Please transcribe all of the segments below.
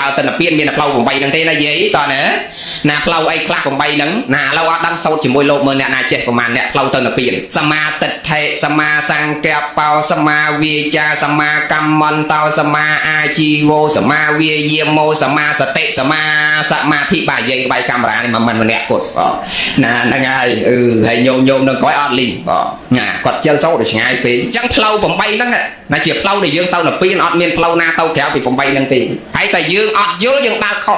ดาวตนเปียนมีแต่เราผมไปนั่งเต้นอะไรตอนนี้นะเราไอ้คลาผมไปนั่งนะเราดังโซดจิมวยโลกเมื่อเนี่ยนายเจ็ดประมาณเนี่ยเราตนเปียนสมาติเทสมาสังเกปเปาสมาวิจาสมากรรมมันเตาสมาอาจีโวสมาเวียเยโมสมาสติสมาธิบายเยใบกรรมราเนี่ยมันเนี่ยกดนะนั่งไงให้โยมนั่งก้อยออดลิงนะกดเจ้าโซ่เดี๋ยวไงปีจังเราผมไปนั่งนะเจ็บเราในยืงเตาหนับปีนออดเมียนเราหน้าเตาแถวปีผมไปนั่งตีไอ้แต่ยืงออดยืงยังดาวคอ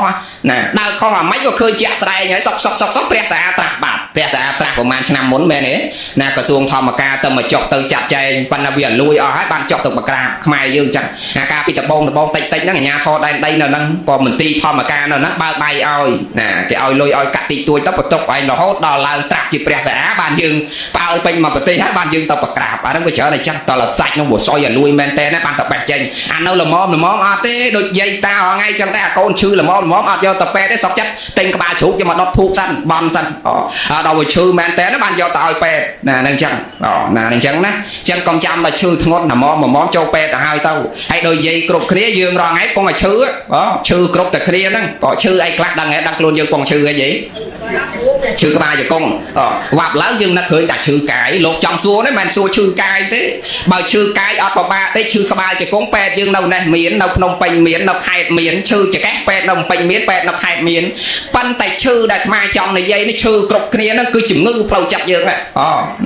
นะดาวคอไม่ก็เคยเจ็บอะไรอย่างเงี้ยซอกเปรี้ยสาตราบาดเปรี้ยสาตราประมาณชนะหมุนแบบนี้นะกระทรวงธรรมการเติมมาจบเติมจัดใจปันเวียนลุยให้บ้านจบตึกปากกาขมายยืงจังการปีตะบงติดนั่งอย่างเงี้ยทอได้นั่นนั่งพอเหมือนตีธรรมการนั่นบ้าใบอ้อยนะแกอ้อยลุยอ้อยกัดตีตัวตบไอ้หล่อดอลลาร์ตราจีเปรี้ยสาบ้านยืงเปล่าไปมาปฏิให้บ้านยืงตบปากกาอันนั้นก็เจอในจังตลอดใส่น้องบัวซอยอย่าลุยแมนเต้นะบ้านตบแบกเจงอันนั้นละมอมอาเต้โดยยัยตาไงจังได้โกนชื่อละมอมอาเดียวตบแปได้สอกจัดเต็งกระบาชุกจะมาดอดทุกสั้นบอลสั้นเราไปชื่อแมนเต้นะบ้านยาวตาอ้อยแปดนั่นจังนั่นจังนะจังกองจำมาชื่อทั้งหมดละมอมโจแปดหายเต้าให้โดยยัยกรุบเคลียยืงรอไงปงมาชื่อกรุบแต่เคลียนั่งก็ชื่อไอ้คลาดังไงดังกลุ่นยืงปงชื่อไอ้ยี่ชื่อกระบาจะกงวับแล้วยืงนักเคยแต่ชื่อไก่โลกจังซัวนั่นมันซัวชื่อไก่เต้บ่ชื่อไก่อัดปะเต้ชื่อกระบาจะกงแปดยืงเราเนี่ยเมียนเราพนมเป็นเมียนเราไข่เมียนชื่อจะแก้แปดเราเป็นเมียนแปดเราไข่เมียนปั้นแต่ชื่อได้มาจองในยัยนี่ชื่อกรุบเคลียนั่นคือจุ่มงือเปล่าจับยืงอ่ะ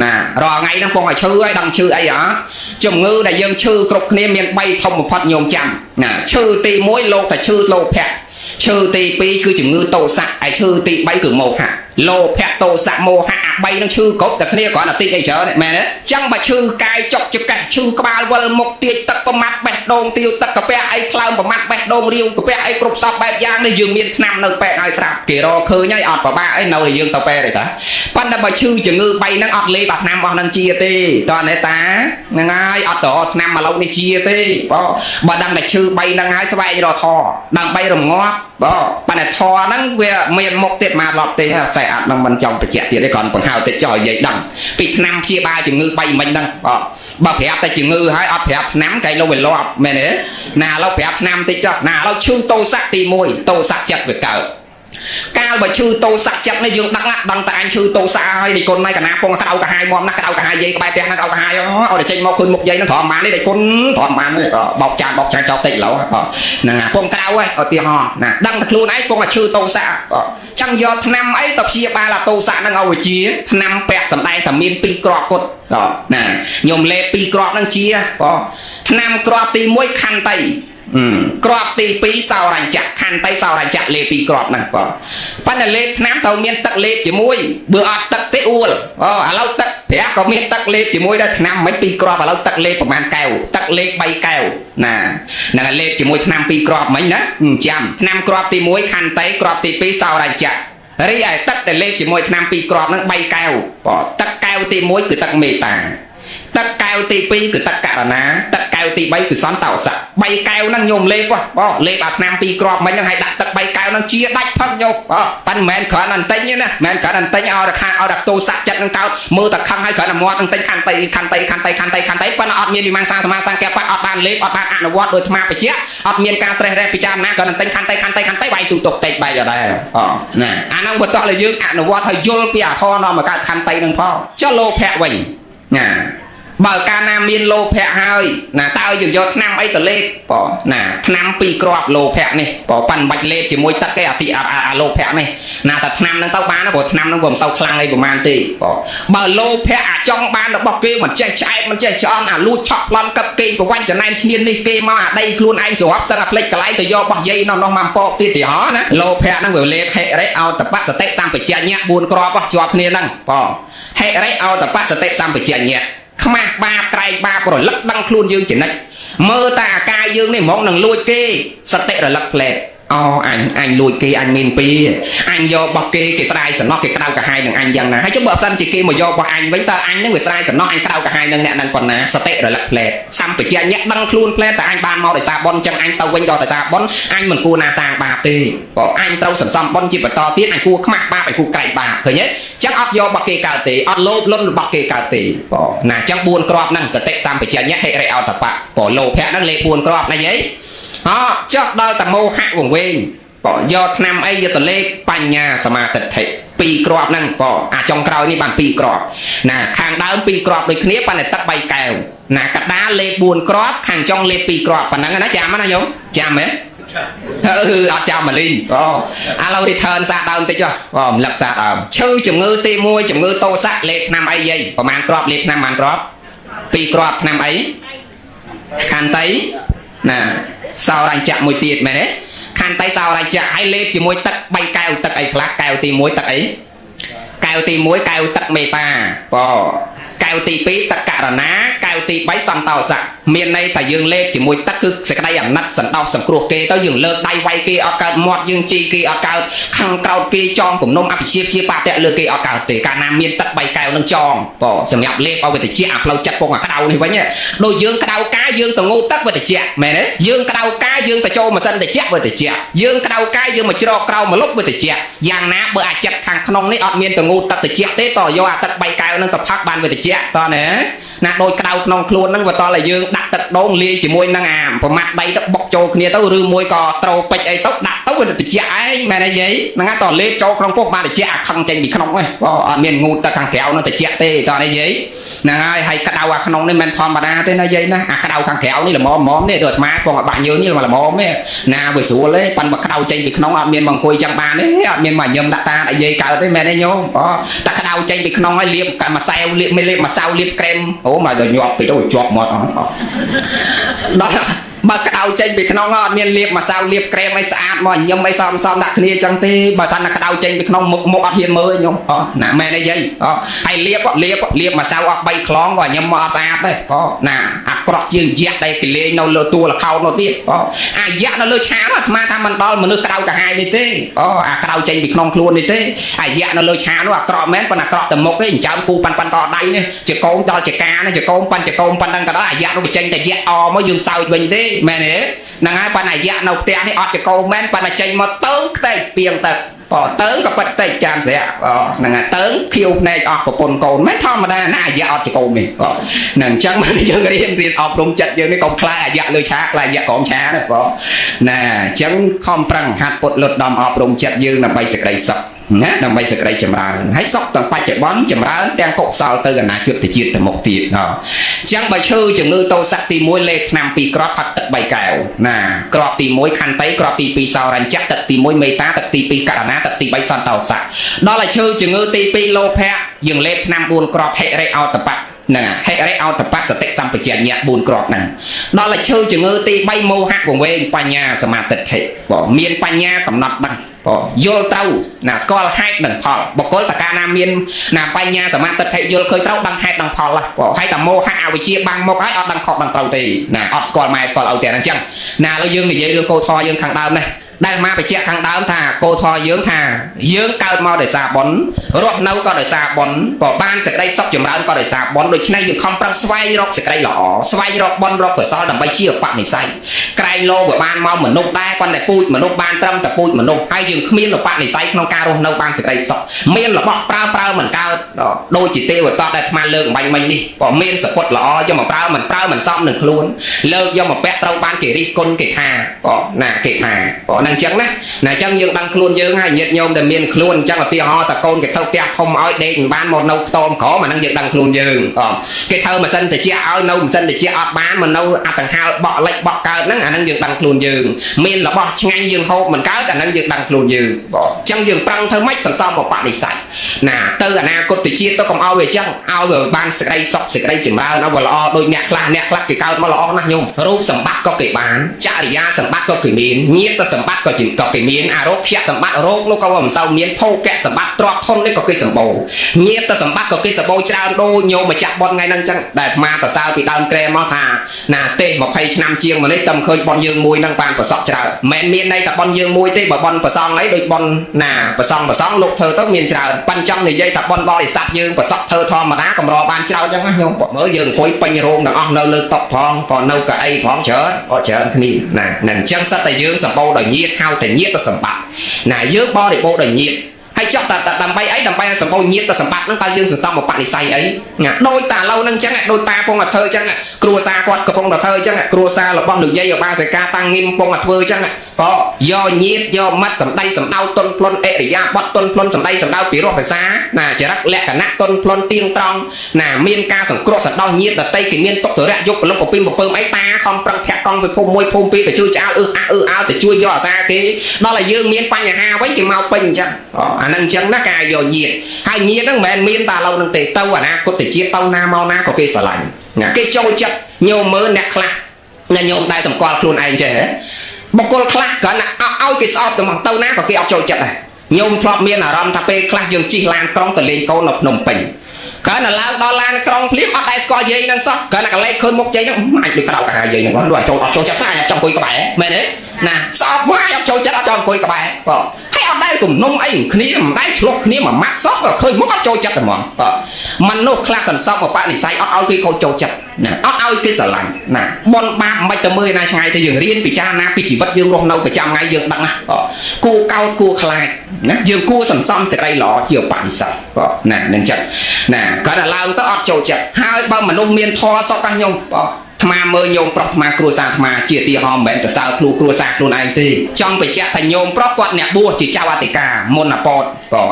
น่ะรอไงนั่งปงไอ้ชื่อไอ้ดังชื่อไอ้หรอจุ่มงือได้ยืงชื่อกรุบเคลียเมียนใบทอมพัดโยมจำน่ะชื่อตีมวยโลแต่ชื่อโลแพะชื่อตีปีคือจุ่มงือโตสักไอชื่อตีใบคือโมหะโลแพะโตสักโมหะใบนั่งชื่อกบแต่เคลียก่อนน่ะตีไอเฉยเนี่ยแม่เนี่ยจังมาชื่อกายจกจุกกันชื่อกบาลวัลมกเตียตักประมัดแบกโดงติวตักกระเปะไอคลาวประมัดแบกโดงเรียวกระเปะไอกรุบซับแบบยางในยืมเมียนนำหนึ่งแปะไอสลับกี่รอเคยง่ายอดประบ้าไอเนาในยืมตะเปะเลยจ้ะปั้นแต่มาชื่อจุ่มงือใบนั่งอดเลยแบบนำอดนั่งเจียตีตอนไหนตาง่ายอดต่อนำมาเราในเจียตีบ่ดังแต่ชื่อใบนั่งหายสบายรอทอดังใบรำงอบปันแต่ทอนั่งเวียเมียนมกเต็ดมาหลอดตีใส่อัดมันจอมไปแจกตีได้ก่อนปังหาวเต็ดจ่อยใหญ่ดังปิดน้ำเชียบาจุ่มงือใบมันดังบ่แผลแต่จุ่มงือให้อัดแผลน้ำไก่เราเวลรอบแม่เนี่ยนาเราแผลน้ำติดจ่อนาเราชื่อโตสักตีมวยโตสักจัดไปเก่าการบ่ชื่อโตสักจัดในยืงดังละดังแต่อันชื่อโตสักให้ในคนไม่กันนะพงกระเอากระหายมอมนักกระเอากระหายยัยกระบายเตียงนักเอากระหายเอาแต่ใจมอคืนมุกยัยนั่นถอมมาได้คนถอมมาเนี่ยบอกจานเจ้าติดแล้วนั่นนะพงกระเอาไว้เอาเตียงห่อนะดังตะครูไหนพงกระชื่อโตสักจังยอดนำไอ้ตบเชียบาละโตสักนั่งเอาไว้เชียนำแปะสำได้แต่มีนปีกรอบกดนะยมเล่ปีกรอบนั่งเชียนำกรอบตีมวยคันไตกรอบตีปีสาวรันจักคันไตสาวรันจักเลปีกรอบนั่นปั้นเลน้ำเต่าเมียนตักเลจีมวยเบื่ออัดตักเตอูลเราตักแผลก็เมียนตักเลจีมวยได้น้ำไม่ปีกรอบเราตักเลประมาณแก้วตักเลใบแก้วนั่นเลจีมวยน้ำปีกรอบไหมนะจำน้ำกรอบตีมวยคันไตกรอบตีปีสาวรันจักเรียกตักแต่เลจีมวยน้ำปีกรอบนั้นใบแก้วตักแก้วตีมวยคือตักเมตาตักแก้วตีปีคือตักกะระนะตักแก้วตีใบคือซ้อนเต่าสักใบแก้วนั่งโยมเล็กวะเล็กแบบน้ำปีกรอบมันยังให้ดักตักใบแก้วนั่งเชียดักพักโยมปั้นแมนขอนันเต็งเนี่ยนะแมนขอนันเต็งเอาดักข้างเอาดักโตสักจัดนั่งเก่ามือตักข้างให้ขอนันมอดนั่งเต็งคันไตปั้นอดเมียนดีมังสร้างสมาสร้างแก่ปั้นอดบานเล็กอดบานอนุวัตโดยธรรมะไปเจ้าอดเมียนการเตะแรงพิจารณาขอนันเต็งคันไตใบตุกตกเตะใบจะได้น่ะอันนั้นบทต่อเลยยืงอนุวัตให้โยลเปียทอนอมาการคันไตนั่งพ่อเจ้าโลแพะวิ่งน่ะบ่การนามีนโลแพะให้น่ะตายอยู่ยอดน้ำไอ้ตะเล็กน่ะน้ำปีกรอบโลแพะนี่ปั่นใบเล็กจีมวยตักแก่ติอาโลแพะนี่น่ะแต่น้ำนั่งเต้าบ้านนะน้ำนั่งบ่มเศร้าคลังไอ้ประมาณตีบ่โลแพะจ้องบ้านแล้วบอกเกมันใจมันใจช้อนลูดช็อกลอนกับเกกับวันจะนายเชียนนี่เกมาได้ครูนไอ้สวบสนับเล็กกระไรตัวยอบอกยัยน้องมาปอกตีตีหอนะโลแพะนั่งเวลเล็กให้ไรเอาแต่ปัสสเต็กซ้ำไปเจียเนี่ยบุญกรอบจอบเนี่ยนั่งให้ไรเอาแต่ปัสสเต็กซ้ำไปเจียเนี่ยขมาบาไกลบาปรลักดังครูนยืงจินัดเมื่อตากายยืงนี่มองหนังลุยเกสเตะระลักเพลดอันลุยเกอันมินปีอันโยบอกเกสไลสนอกเกกระดาวกับไฮหนึ่งอันยังนะให้จุ๊บบอกสั้นจีเกมาโยบอกอันไว้ตาอันนั่งเวสไลสนอกอันกระดาวกับไฮหนึ่งเนี่ยนั่นก่อนนะสเตะระลักเพลดซ้ำไปเจียเนี่ยดังครูนเพลดแต่อันบานมอได้ซาบอลจังอันเตาเวงดอแต่ซาบอลอันเหมือนกูนาซางบาตีบอกอันเตาสัมซัมบอลจีบต่อตีอันกูขมักบาไปกูไก่บาเคยเนี่ยจังอัดโยบอกเกกาตีอัดโลบล้นบอกเกกาตีบอกนะจังบุญกรอบนั่งสเตะซ้ำไปเจียเนี่ยให้ไรเอาแต่ปะบอกโลแพะนั่งเลบุญกรอบนะยัย ចុះដល់តមោហៈវង្វេងបើយកឆ្នាំអីយកទៅលេខបញ្ញាសមាទិដ្ឋិពីរគ្រាប់ហ្នឹងបើអាចុងក្រោយនេះបានពីរគ្រាប់ណាខាងដើមពីរគ្រាប់ដូចគ្នាប៉ុន្តែទឹក3កែវណាកដាលលេខ4គ្រាប់ខាងចុងលេខ2គ្រាប់ប៉ុណ្ណឹងណាចាំណាញោមចាំហ៎អត់ចាំមកលីងឥឡូវ return សាដើមតិចចុះរំលឹកសាដើមឈឺជំងឺទី1ជំងឺតោសៈលេខឆ្នាំអីយាយប្រហែលគ្រាប់លេខឆ្នាំប្រហែលគ្រាប់2គ្រាប់ឆ្នាំអីខន្តីណាសោរញ្ចៈមួយទៀតមែនទេខន្តីសោរញ្ចៈឲ្យលេខជាមួយទឹក3កែវទឹកអីខ្លះកែវទី1ទឹកអីកែវទី1កែវទឹកមេតាកែវទី2ទឹកករណាកែវទី3សន្តោសៈមានន័យថាយើងលេខជាមួយទឹកគឺសេចក្តីអាណិតសន្តោសសង្គ្រោះគេទៅយើងលើកដៃវាយគេអត់កើតមាត់យើងជីគេអត់កើតខឹងក្រោតគេចងគំនុំអភិជាជាបាតៈលើគេអត់កើតទេកាលណាមានទឹក3កែវនឹងចងសម្រាប់លេខឲ្យវិទ្យាអាផ្លូវចិត្តពងអាក្តៅនេះវិញដូចយើងក្តៅកាយយើងទៅងូតទឹកវិទ្យាមែនទេយើងក្តៅកាយយើងទៅចូលម៉ាស៊ីនតិចវិទ្យាយើងក្តៅកាយយើងមកច្រកក្រៅមកលុបវិទ្យាយ៉ាងណាបើអាចិត្តខាងក្នុងនេះអត់មានទៅងូតទឹកតិចទេតយកអាទឹក3កែវនឹងទៅផឹកបានវិទ្យាតណាណាដូចក្តៅក្នុងខ្លួនហ្នឹងបើតឲ្យយើងដាក់ទឹកដូងលាយជាមួយនឹងអាប្រមាត់ដីទៅបុកចូលគ្នាទៅឬមួយក៏ត្រូពេជ្រអីទៅដាក់ទៅវាតិចឯងមែនទេយាយហ្នឹងហើយតលេបចូលក្នុងពោះបានតិចអាខឹងចេញពីក្នុងហ្នឹងអត់មានងូតទឹកខាងក្រៅនឹងតិចទេតនេះយាយហ្នឹងហើយក្តៅអាក្នុងនេះមិនធម្មតាទេណាយាយណាអាក្តៅខាងក្រៅនេះល្មមនេះដូចអាត្មាពងឲ្យបាក់យើងនេះល្មមទេណាវាស្រួលទេប៉ិនបើក្តៅចេញពីក្នុងអត់មានមកអង្គុយចាំបានទេអត់មានមកញឹមដាក់តាឲ្យយាយកើតទេមែនទេញោមតែក្តៅចេញពីក្នុងហើយលាបម្សៅលាបមិនលាបម្សៅលាបក្រែមអូមកដល់ញាប់ទៅជាប់មាត់អស់ដល់បើក្តៅចេញពីក្នុងអត់មានលាបម្សៅលាបក្រែមឲ្យស្អាតមកញឹមឲ្យសមដាក់គ្នាចឹងទេបើសិនតែក្តៅចេញពីក្នុងមុខអត់ហ៊ានមើលញោមណាមែនទេយាយហើយលាបម្សៅអស់3ខ្លងក៏ញឹមមកអត់ស្អាតដែរណាអាក្រក់ជាងយៈដែលគេលេងនៅលើទួលខោនោះទៀតអាយៈនៅលើឆានោះអាត្មាថាមិនដល់មនុស្សក្តៅកាហាយនេះទេអាក្តៅចេញពីក្នុងខ្លួននេះទេអាយៈនៅលើឆានោះអាក្រក់មែនប៉ុន្តែអាក្រក់តែមុខទេអញ្ចឹងពូប៉ាន់តដៃនេះជាកូនដល់ជាកានេះជាកូនប៉ាន់ហ្នឹងក៏ដល់អាយៈនោះបញ្ចេញតែយៈអមកយើងសើចវិញទេមែនទេហ្នឹងហើយប៉ុន្តែអាយៈនៅផ្ទះនេះអត់ជាកូនមែនប៉ុន្តែចេញមកទៅខ្ទេចពីងទៅទៅក៏ប៉ិតតិចចានស្រាក់ហ្នឹងហើយទៅខៀវភ្នែកអស់ប្រពន្ធកូនមិនធម្មតាណាអាយៈអត់ជាកូននេះហ្នឹងអញ្ចឹងយើងរៀនអប់រំចិត្តយើងនេះកុំខ្លាចអាយៈលើឆាខ្លាចអាយៈក្រោមឆាណាណាអញ្ចឹងខំប្រឹងហាត់ពុតលុតដំអប់រំចិត្តយើងដើម្បីសេចក្តីសុខណាដើម្បីសេចក្តីចម្រើនហើយសុខទាំងបច្ចុប្បន្នចម្រើនទាំងកុសលទៅអនាគតជាតិទៅមុខទៀតអញ្ចឹងបើឈឺជំងឺតោសៈទី1លេខថ្នាំ2គ្រាប់ផឹកទឹក3កែវណាគ្រាប់ទី1ខន្តីគ្រាប់ទី2សោរញ្ចៈទឹកទី1មេតាទឹកទី2ករណាទឹកទី3សន្តោសៈដល់ឲ្យឈឺជំងឺទី2លោភៈយើងលេខថ្នាំ4គ្រាប់ហិរិអោតបៈហ្នឹងហិរិអោតបៈសតិសម្បជញ្ញៈ4គ្រាប់ហ្នឹងដល់ឲ្យឈឺជំងឺទី3មោហៈវង្វេងបញ្ញាសមាទិដ្ឋិមានបញ្ញាកំណត់ដឹងយល់ត្រូវណាស្គាល់ហេតុនិងផលបុគ្គលតកាណាមានណាបញ្ញាសមាទិដ្ឋិយល់ឃើញត្រូវដឹងហេតុដឹងផលហើយតែមោហៈអវិជ្ជាបាំងមុខហើយអត់ដឹងខុសដឹងត្រូវទេណាអត់ស្គាល់ម៉ែស្គាល់ឪទេអញ្ចឹងណាឥឡូវយើងនិយាយរឿងកោធរយើងខាងដើមនេះដែលមកបញ្ជាក់ខាងដើមថាកោធរយើងថាយើងកើតមកដោយសារបុណ្យរស់នៅក៏ដោយសារបុណ្យក៏បានសេចក្តីសុខចម្រើនក៏ដោយសារបុណ្យដូច្នេះយើងខំប្រឹងស្វែងរកសេចក្តីល្អស្វែងរកបុណ្យរកកុសលដើម្បីជាឧបនិស្ស័យក្រែងលោក៏បានមកមនុស្សដែរប៉ុន្តែពូជមនុស្សបានត្រឹមតែពូជមនុស្សហើយយើងគ្មានឧបនិស្ស័យក្នុងការរស់នៅបានសេចក្តីសុខមានរបស់ប្រើមិនកើតដូចជាទេវតាដែលអាត្មាលើកអំបញ្ញមិញនេះក៏មានសពុតល្អយកមកប្រើមិនសមនឹងខ្លួនលើកយកមកពាក់ត្រូវបានគេរិះគន់គេថាក៏ណាគេថាអញ្ចឹងណាអញ្ចឹងយើងដឹងខ្លួនយើងហើយញាតិញោមដែលមានខ្លួនអញ្ចឹងឧទាហរណ៍តកូនគេទៅផ្ទះធំឲ្យដេកមិនបានមកនៅខ្ទមក្រអាហ្នឹងយើងដឹងខ្លួនយើងគេធ្វើម៉ាស៊ីនត្រជាក់ឲ្យនៅម៉ាស៊ីនត្រជាក់អត់បានមកនៅអត្តង្ហាលបក់លិចបក់កើតហ្នឹងអាហ្នឹងយើងដឹងខ្លួនយើងមានរបស់ឆ្ងាញ់យើងហូបមិនកើតអាហ្នឹងយើងដឹងខ្លួនយើងអញ្ចឹងយើងប្រឹងធ្វើម៉េចសន្សំបបនិស្ស័យណាទៅអនាគតជាតិទៅកុំឲ្យវាអញ្ចឹងឲ្យវាបានសេចក្តីសុខសេចក្តីចម្រើនឲ្យវាល្អដូចអ្នកខ្លះគេកើតមកល្អណាស់ញោមរូបសម្បត្តិក៏គេបានចរិយាសម្បត្តិក៏គេមានញាតិសម្បត្តិក៏គេមានអារោគ្យសម្បត្តិរោគនោះក៏មិនសូវមានភោគៈសម្បត្តិទ្រព្យធននេះក៏គេសម្បូរញាតិសម្បត្តិក៏គេសម្បូរច្រើនដូចញោមម្ចាស់ប៉ុនថ្ងៃហ្នឹងអញ្ចឹងដែលអាត្មាតសើពីដើមក្រែមកថាណាទេ20ឆ្នាំជាងមកនេះតែមិនឃើញប៉ុនយើងមួយហ្នឹងបានប្រសក់ច្រើនមិនមានន័យតែប៉ុនយើងមួយទេបើប៉ុនប្រសងអីដូចប៉ុនណាប្រសងលោកធ្វើទៅមានច្រើនប៉ិនចង់និយាយថាប៉ុនបរិស័ទយើងប្រសក់ធ្វើធម្មតាកម្របានច្រើនអញ្ចឹងណាញោមមើលយើងអង្គុយពេញរោងទាំងអស់នៅលើតុផងក៏នៅកៅអីផងច្រើនគ្នាណាអញ្ចឹងសិតតែយើងសម្បូរដោយញាតិហៅតែញាតិសម្បត្តិណាយើងបរិបូរដោយញាតិ ហើយចោះតែដើម្បីអីដើម្បីសម្បូរញាតទៅសម្បត្តិហ្នឹងតើយើងសន្សំមកបនិស័យអីណាដោយតាឡូវហ្នឹងអញ្ចឹងដោយតាពងតែធ្វើអញ្ចឹងគ្រួសារគាត់កំពុងតែធ្វើអញ្ចឹងគ្រួសាររបស់លោកយាយបាសិកាតាំងងឹមកំពុងតែធ្វើអញ្ចឹងក៏យកញាតយកមាត់សម្ដីសម្ដៅតុនផ្លុនអរិយាប័ត្រតុនផ្លុនសម្ដីសម្ដៅពីរោះភាសាណាចរិតលក្ខណៈតុនផ្លុនទៀងត្រង់ណាមានការសង្គ្រោះសន្តោសញាតដតីគេមានទុកទរៈយកពលឹមពពីពពើអីតាខំប្រឹងធាក់កង់ពីភូមិមួយភូមិពីរទៅជួយចោលអើទៅជួយយកអាសាគេដល់តែយើងមានបញ្ហាវិញគេមកពេញអញ្ចឹងអាហ្នឹងអញ្ចឹងណាការយកញាតហើយញាតហ្នឹងមិនមែនមានតែឥឡូវហ្នឹងទេទៅអនាគតជាតិទៅណាមកណាក៏គេស្រឡាញ់ណាគេចូលចិត្តញោមមើលអ្នកខ្លះណាញោមដែរសម្គាល់ខ្លួនឯងចេះហ៎បុគ្គលខ្លះគ្រាន់តែឲ្យគេស្អប់ទៅមកទៅណាក៏គេអត់ចូលចិត្តដែរញោមធ្លាប់មានអារម្មណ៍ថាពេលខ្លះយើងជិះឡានក្រុងទៅលេងកូននៅភ្នំពេញគ្រាន់តែឡើងដល់ឡានក្រុងភ្លាមអត់ដែរស្គាល់យាយហ្នឹងសោះគ្រាន់តែកលែកឃើញមុខយាយហ្នឹងអាចដូចក្រៅកាហាយាយហ្នឹងគាត់អត់ចូលចិត្តស្អាតចង់អង្គុយក្បែរមែនទេណាស្អប់មកអត់ចូលចិត្តអត់ចង់អង្គុយក្បែរបងហើយអត់ដែរគំនុំអីគ្នាមិនដែរឆ្លោះគ្នាមួយម៉ាត់សោះក៏ឃើញមុខអត់ចូលចិត្តតែហ្មងមនុស្សខ្លះសន្សំមកបនិស័យអត់ឲ្យគេខូចចូលចិត្តណាអត់ឲ្យគេស្រឡាញ់ណាបនបាបមិនទៅមើលណាឆ្ងាយទៅយើងរៀនពិចារណាពីជីវិតយើងរស់នៅប្រចាំថ្ងៃយើងដឹងណាគួរកោតគួរខ្លាចណាយើងគួរសន្សំសេចក្តីល្អជាបនិស័យណានឹងចិត្តណាគាត់តែឡើងទៅអត់ចូលចិត្តហើយបើមនុស្សមានធម៌សុខកាសខ្ញុំថ្មមើលញោមប្រុសថ្មគ្រួសារថ្មជាទីហោមិនមែនទៅសើខ្លួនគ្រួសារខ្លួនឯងទេចង់បញ្ជាក់ថាញោមប្រុសគាត់អ្នកបួសជាចៅអធិការមុនអពត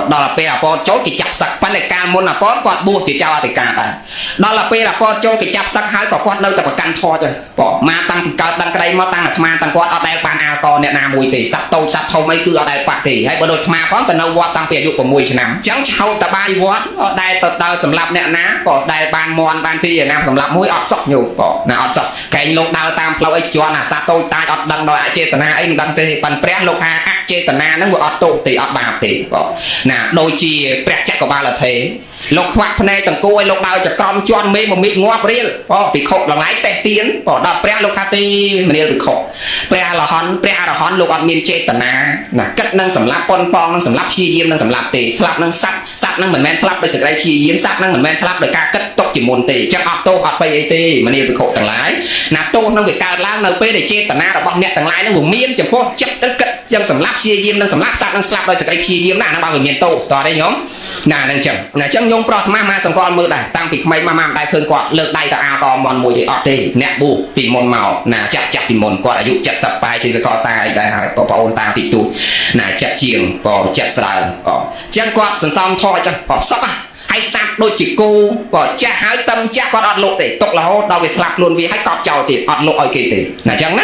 ដល់ពេលអពតចូលគេចាប់សឹកប៉ុន្តែកាលមុនអពតគាត់បួសជាចៅអធិការដែរដល់ពេលអពតចូលគេចាប់សឹកហើយក៏គាត់នៅតែប្រកាន់ធម៌ចឹងមកតាំងពីកើតដឹងក្តីមកតាំងអាត្មាតាំងគាត់អត់ដែលបានអាលកអ្នកណាមួយទេសត្វតូចសត្វធំអីគឺអត់ដែលបាក់ទេហើយបើដូចអាត្មាផងទៅនៅវត្តតាំងពីអាយុ6ឆ្នាំអញ្ចឹងឆោតតបាយវត្តអត់ដែលទៅដើរសម្រាប់អ្នកណាក៏ដែលបានមន់បានទីណាសម្រាប់មួយអត់សោះញោមណាអត់សោះកែងលោកដើរតាមផ្លូវអីជន់អាសត្វតូចតាចអត់ដឹងដោយអចេតនាអីមិនដឹងទេប៉ុន្តែព្រះលោកថាអចេតនាហ្នឹងវាអត់ទោសទេអត់បាបទេណាដូចជាព្រះចក្របាលថេរលោកខ្វាក់ភ្នែកតង្គួរឲ្យលោកដើរចក្រមជន់មេមកមីកងាប់រៀលពិខុលងាយតេះទៀនដល់ព្រះលោកថាទេមនាលពិខុព្រះអរហន្តលោកអត់មានចេតនាណាគិតនឹងសម្លាប់ប៉ុនប៉ងនឹងសម្លាប់ព្យាយាមនឹងសម្លាប់ទេស្លាប់នឹងសត្វនឹងមិនមែនស្លាប់ដោយសេចក្តីព្យាយាមសត្វនឹងមិនមែនស្លាប់ដោយការគិតទុកជាមុនទេអញ្ចឹងអត់ទោសអត់បីអីទេមនាលពិខុទាំងឡាយណាទោសនឹងវាកើតឡើងនៅពេលដែលចេតនារបស់អ្នកទាំងឡាយនឹងវាមានចំពោះចិត្តទៅគិតចឹងសម្លាប់ព្យាយាមនឹងសម្លាប់សត្វនឹងស្លាប់ដោយសេចក្តីព្យាយាមណាហ្នឹងបើវាមានទោសតើទេញោមណាហ្នឹងចឹងណាចឹងញោមប្រុសអាត្មាមកសង្កល់មើលដែរតាំងពីក្មេងមកមិនដែរឃើញគាត់លើកដៃទៅអាលកមន់មួយទេអត់ទេអ្នកប៊ូពីមុនមកណាចាក់ពីមុនគាត់អាយុ70ប៉ែជាសកលតាអីដែរហើយបងប្អូនតាទីទូចណាចាក់ជាងក៏ចាក់ស្រើចឹងគាត់សន្សំធေါ်ចឹងបោះសក់ហើយសាប់ដូចជាគោក៏ចាស់ហើយតឹមចាស់គាត់អត់លុកទេຕົករហូតដល់វាស្លាប់ខ្លួនវាហើយកប់ចោលទៀតអត់លុកឲ្យគេទេណាចឹងណ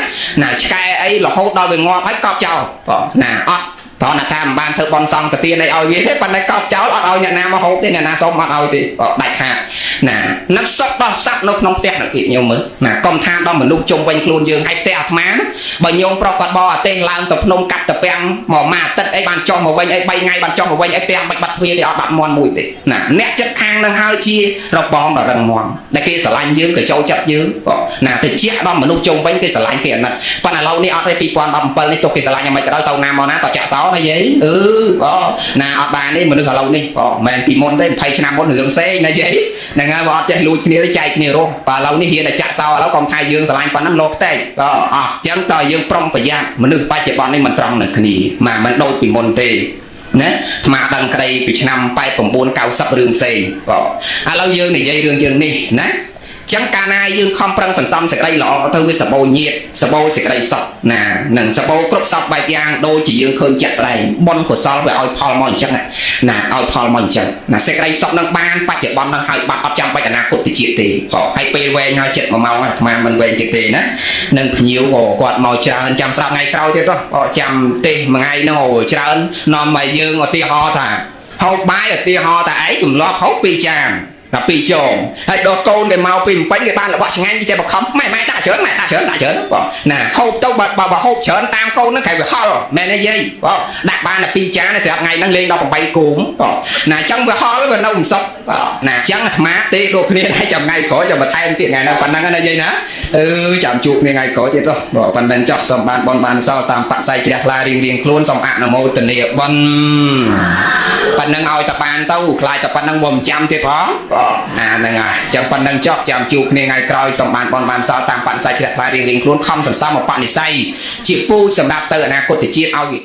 ាឆ្កែអីរហូតដល់វាងាប់ហើយកប់ចោលណាអត់តោះណាថាមិនបានធ្វើបន់សងទៅទានអីឲ្យវាទេប៉ុន្តែកប់ចោលអត់ឲ្យអ្នកណាមកហូបទេអ្នកណាសុំអត់ឲ្យទេដាច់ខាតណានឹងសុខដល់សត្វនៅក្នុងផ្ទះនឹងទៀតញោមមើលណាកុំថាដល់មនុស្សជុំវិញខ្លួនយើងហើយផ្ទះអាត្មាបើញោមប្រុសគាត់បោអាទេសឡើងទៅភ្នំកាត់ទៅពាំងមកមួយអាទិត្យអីបានចុះមកវិញអី3ថ្ងៃបានចុះមកវិញអីផ្ទះមិនបាត់ទ្វារទេអត់បាត់មន់មួយទេណាអ្នកចិត្តខាងនឹងហើយជារបងដ៏រឹងមាំដែលគេស្រឡាញ់យើងក៏ចូលចិត្តយើងណាទៅជាដល់មនុស្សជុំវិញគេស្រឡាញ់គេអាណិតប៉ុន្តែឥឡូវនេះអត់ទេ2017នេះទុកគេស្រឡាញ់យ៉ាងម៉េចក៏ដោយទៅណាមកណាតចាក់សោណាយាយណាអត់បានទេមនុស្សឥឡូវនេះមិនមែនពីមុនទេ20ឆ្នាំមុនរឿងផ្សេងណាយាយហ្នឹងហើយបើអត់ចេះលួចគ្នាទេចែកគ្នារស់បើឥឡូវនេះហ៊ានតែចាក់សោឥឡូវកុំថាយើងស្រឡាញ់ប៉ុណ្ណឹងលោកផ្ទៃអត់អញ្ចឹងតើយើងប្រុងប្រយ័ត្នមនុស្សបច្ចុប្បន្ននេះមិនត្រង់នឹងគ្នាមិនដូចពីមុនទេណាអាត្មាដឹងក្តីពីឆ្នាំ89 90រឿងផ្សេងឥឡូវយើងនិយាយរឿងយើងនេះណាចឹងកាលណាយើងខំប្រឹងសន្សំសេចក្តីល្អទៅវាសបោញាតសបោសេចក្តីសុខណានឹងសបោគ្រប់សពបែបយ៉ាងដូចជាយើងឃើញជាក់ស្ដែងបុណ្យកុសលវាឲ្យផលមកអញ្ចឹងណាឲ្យផលមកអញ្ចឹងណាសេចក្តីសុខនឹងបានបច្ចុប្បន្ននឹងឲ្យបាត់អត់ចាំបាច់អនាគតទៅជាតិទេហើយពេលវែងហើយចិត្ត1ម៉ោងអាត្មាមិនវែងទៀតទេណានឹងភ្ញៀវគាត់មកច្រើនចាំស្រាប់ថ្ងៃក្រោយទៀតចាំទេសមួយថ្ងៃហ្នឹងច្រើននាំមកយើងឧទាហរណ៍ថាហូបបាយឧទាហរណ៍ថាឯងទម្លាប់ហូប2ចានដល់2ចងហើយដល់កូនគេមកពីពេញគេបានរបស់ឆ្ងាញ់គេចេះបខំម៉ែដាក់ច្រើនម៉ែដាក់ច្រើនណាហូបទៅបើហូបច្រើនតាមកូនហ្នឹងគេវាហល់មែនទេយាយដាក់បានតែ2ចានស្រាប់ថ្ងៃហ្នឹងលេងដល់8គូមណាអញ្ចឹងវាហល់វានៅមិនសុខណាអញ្ចឹងអាត្មាទេដូចគ្នាដែរចាំថ្ងៃក្រោយចាំបន្ថែមទៀតថ្ងៃហ្នឹងប៉ុណ្ណឹងណាយាយណាចាំជួបគ្នាថ្ងៃក្រោយទៀតប៉ុន្តែចោះសូមបានបនបានសល់តាមបក្ស័យជ្រះថ្លារៀងខ្លួនសូមអនុមោទនាបនប៉ុណ្ណឹងឲ្យតែបានទៅខ្លាចតែប៉ុណ្ណឹងមិនចាំទៀតផងណាហ្នឹងហើយចឹងប៉ុណ្ណឹងចោះចាំជួបគ្នាថ្ងៃក្រោយសូមបានបនបានសល់តាមបក្ស័យជ្រះថ្លារៀងខ្លួនខំសន្សំមកបនិស័យជាពូជសម្រាប់ទៅអនាគតជាតិឲ្យ